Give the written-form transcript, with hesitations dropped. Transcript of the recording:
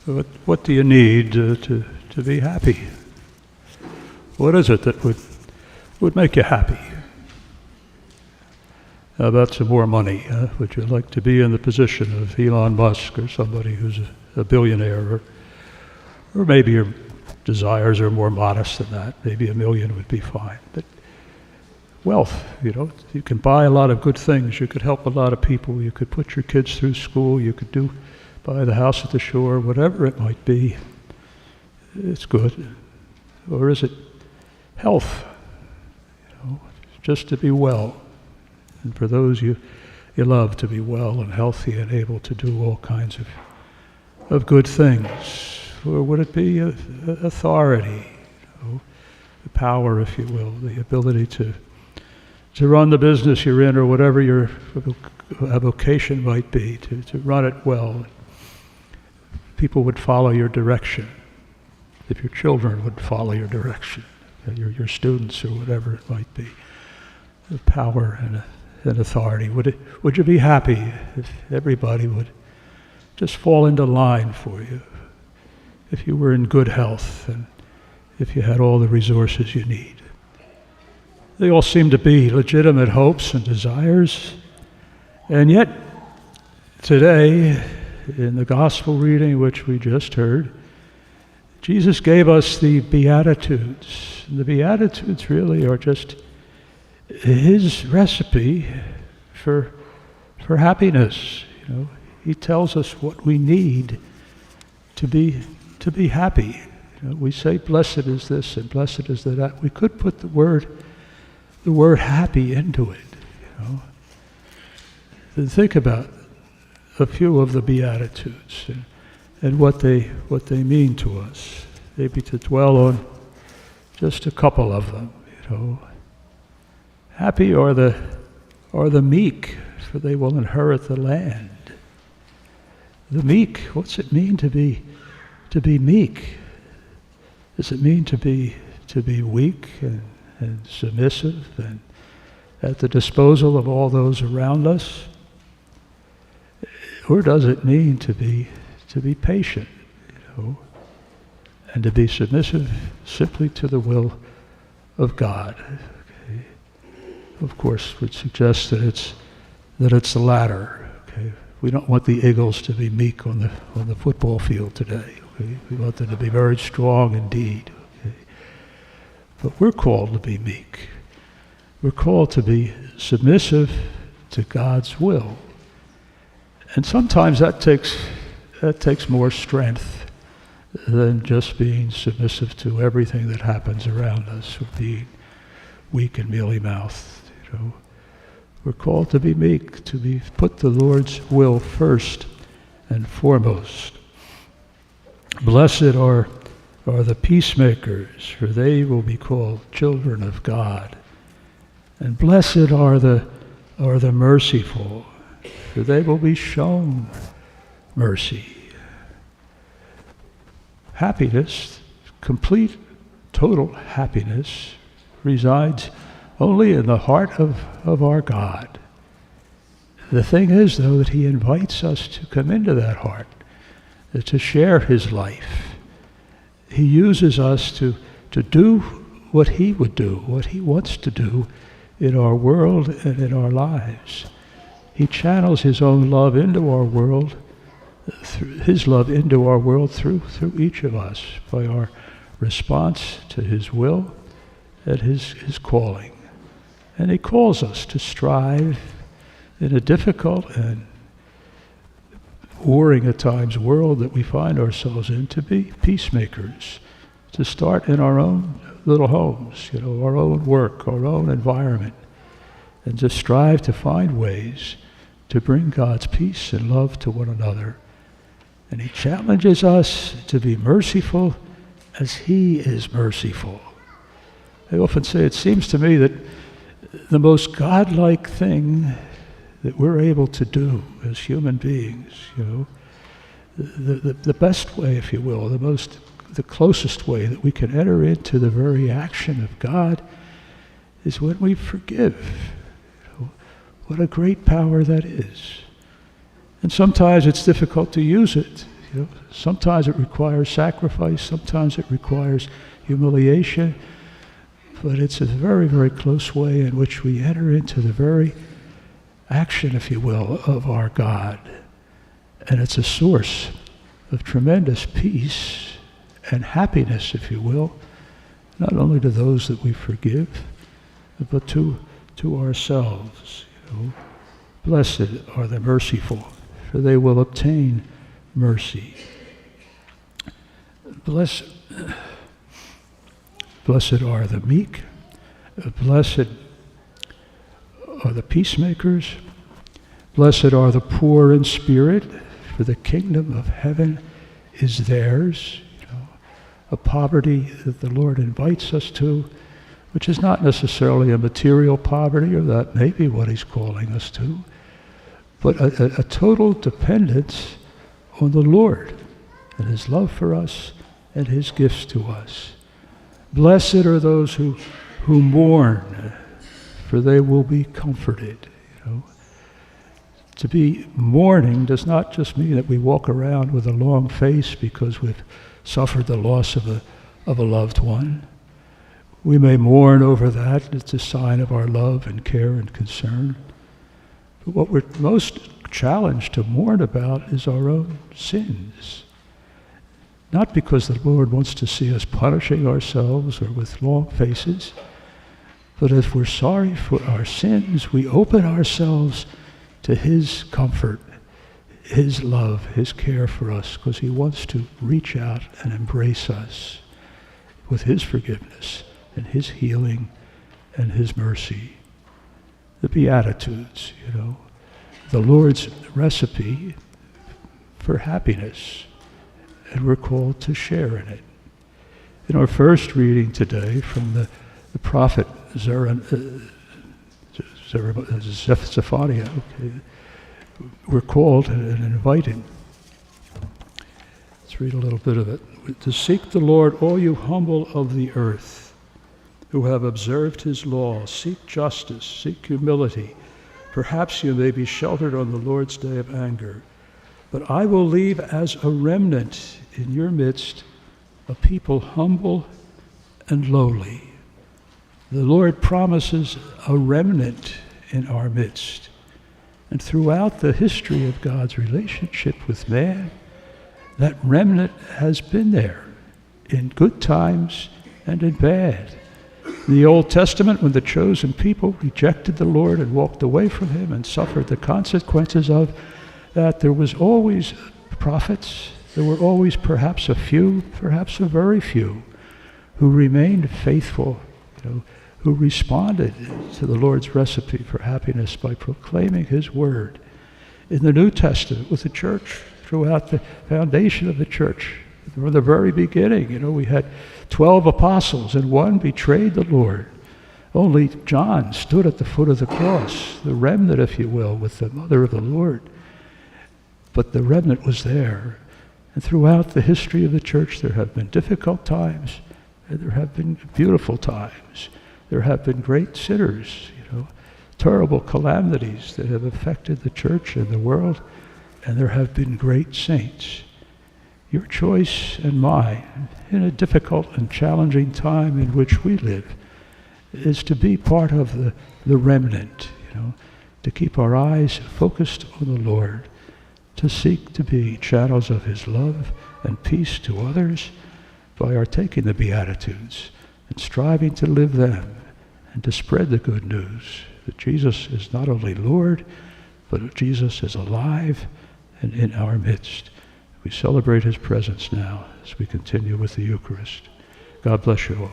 What do you need to be happy? What is it that would make you happy? How about some more money? Would you like to be in the position of Elon Musk or somebody who's a billionaire? Or maybe your desires are more modest than that. Maybe $1 million would be fine. But wealth, you can buy a lot of good things. You could help a lot of people. You could put your kids through school. You could buy the house at the shore, whatever it might be. It's good. Or is it health? Just to be well. And for those you love, to be well and healthy and able to do all kinds of good things. Or would it be authority, the power, if you will, the ability to run the business you're in or whatever your vocation might be, to run it well. People would follow your direction. If your children would follow your direction, your students or whatever it might be. The power and authority. Would you be happy if everybody would just fall into line for you? If you were in good health and if you had all the resources you need. They all seem to be legitimate hopes and desires. And yet, today, in the gospel reading which we just heard, Jesus gave us the Beatitudes. And the Beatitudes really are just his recipe for happiness. He tells us what we need to be happy. We say blessed is this and blessed is that. We could put the word happy into it. And think about a few of the Beatitudes and what they mean to us. Maybe to dwell on just a couple of them. Happy are the meek, for they will inherit the land. The meek, what's it mean to be meek? Does it mean to be weak and submissive and at the disposal of all those around us? Or does it mean to be patient, and to be submissive simply to the will of God? Okay. Of course, would suggest that it's the latter. Okay. We don't want the Eagles to be meek on the football field today. Okay. We want them to be very strong indeed. Okay. But we're called to be meek. We're called to be submissive to God's will. And sometimes that takes more strength than just being submissive to everything that happens around us, or being weak and mealy-mouthed. We're called to be meek, to put the Lord's will first and foremost. Blessed are the peacemakers, for they will be called children of God. And blessed are the merciful, for they will be shown mercy. Happiness, complete, total happiness, resides only in the heart of our God. The thing is, though, that he invites us to come into that heart, to share his life. He uses us to do what he would do, what he wants to do in our world and in our lives. He channels his own love into our world, his love into our world through each of us by our response to his will and his calling. And he calls us to strive in a difficult and warring at times world that we find ourselves in, to be peacemakers, to start in our own little homes, our own work, our own environment, and to strive to find ways to bring God's peace and love to one another. And he challenges us to be merciful as he is merciful. I often say, it seems to me that the most godlike thing that we're able to do as human beings, the best way, if you will, the closest way that we can enter into the very action of God is when we forgive. What a great power that is. And sometimes it's difficult to use it, Sometimes it requires sacrifice, sometimes it requires humiliation, but it's a very, very close way in which we enter into the very action, if you will, of our God. And it's a source of tremendous peace and happiness, if you will, not only to those that we forgive, but to ourselves. Blessed are the merciful, for they will obtain mercy. Blessed are the meek, blessed are the peacemakers, blessed are the poor in spirit, for the kingdom of heaven is theirs. A poverty that the Lord invites us to, which is not necessarily a material poverty, or that may be what he's calling us to, but a total dependence on the Lord and his love for us and his gifts to us. Blessed are those who mourn, for they will be comforted. To be mourning does not just mean that we walk around with a long face because we've suffered the loss of a loved one. We may mourn over that. It's a sign of our love and care and concern. But what we're most challenged to mourn about is our own sins. Not because the Lord wants to see us punishing ourselves or with long faces, but if we're sorry for our sins, we open ourselves to his comfort, his love, his care for us, because he wants to reach out and embrace us with his forgiveness and his healing and his mercy. The Beatitudes, the Lord's recipe for happiness, and we're called to share in it. In our first reading today from the prophet Zephaniah, we're called and invited. Let's read a little bit of it. To seek the Lord, all you humble of the earth, who have observed his law. Seek justice, seek humility. Perhaps you may be sheltered on the Lord's day of anger. But I will leave as a remnant in your midst a people humble and lowly. The Lord promises a remnant in our midst. And throughout the history of God's relationship with man, that remnant has been there in good times and in bad. In the Old Testament, when the chosen people rejected the Lord and walked away from him and suffered the consequences of that, there was always prophets. There were always perhaps a few, perhaps a very few, who remained faithful, who responded to the Lord's recipe for happiness by proclaiming his word. In the New Testament, with the church, throughout the foundation of the church, from the very beginning, we had 12 apostles, and one betrayed the Lord. Only John stood at the foot of the cross, the remnant, if you will, with the mother of the Lord. But the remnant was there. And throughout the history of the church, there have been difficult times, and there have been beautiful times. There have been great sinners, terrible calamities that have affected the church and the world, and there have been great saints. Your choice and mine, in a difficult and challenging time in which we live, is to be part of the remnant, to keep our eyes focused on the Lord, to seek to be channels of his love and peace to others by our taking the Beatitudes and striving to live them and to spread the good news that Jesus is not only Lord, but Jesus is alive and in our midst. We celebrate his presence now as we continue with the Eucharist. God bless you all.